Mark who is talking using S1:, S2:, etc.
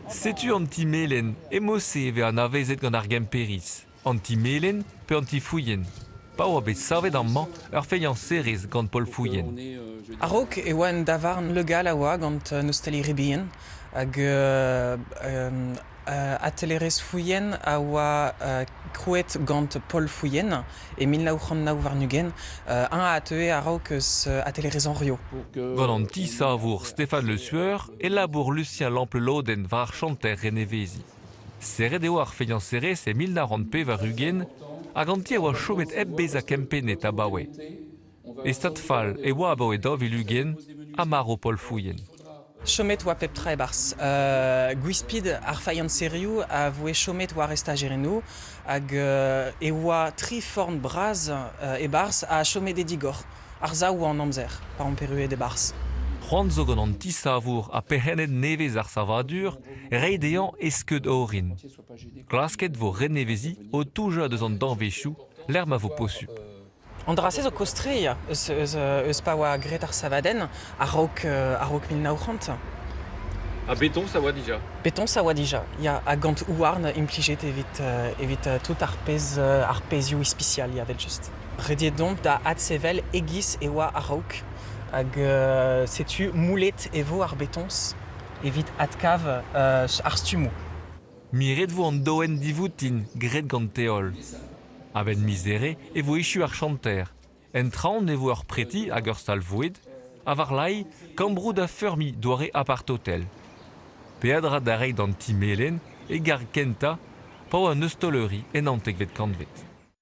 S1: Setu anti-melen, emosse ve an avezet gant ar gemperis. Anti-melen pe anti-fouien. Pa oa bet savet an man ur feian serez gant Paul Fouien.
S2: A-raok e oa en davarn legal a oa gant nostali ribien hag atelerez Fouien a oa krouet gant Paul Fouien e 1939 varnugen un a ateu a-raok eus atelerez an Rio.
S1: Gant an ti savour Stéphane Le Sueur e labour Lucien Lample-Loden var ar chanter renevezi. Serret eo ar feian serez e 1900 var ugen hag an ti a oa chomet eb bez a kempenet a bawe. Estad fall e oa a bawe dov ilugen a maro Paul Fouien.
S2: Chomet oa pep tra e-barzh. Gwispid ar faian serioù a voe chomet oa restagerenou hag e oa tri forn braz e-barzh a chomet e digor. Ar zaou an amzer, par an peruet e-barzh.
S1: C'hoant zo gant an ti savour a pehennet nevez ar savadur, reidean eskeud orin. Glasket vo renevezi o touja deus an danvechou, l'er ma vo possup.
S2: An drase zo kostreia eus pa oa gret ar savaden a-raok 1930.
S1: A beton sa oa dija.
S2: Beton sa oa dija. Ya a gant ouarn implijet evit tout ar pezioù ispicial ya vel just. Rediet dont da ad sevel egis e oa a-raok hag setu moulet e vo ar betons evit adkav ar stumou.
S1: Miret vo an doen divoutin gret gant teol. A ben mizere e vo echu ar chanter. En traoñ e vo ur preti hag ur stal voed, a var lai kambroù da feurmi doare apart hotel. Peadra da reiñ d'an ti melen e gar kenta pa oa an eustolleuri en antek vet kantvet.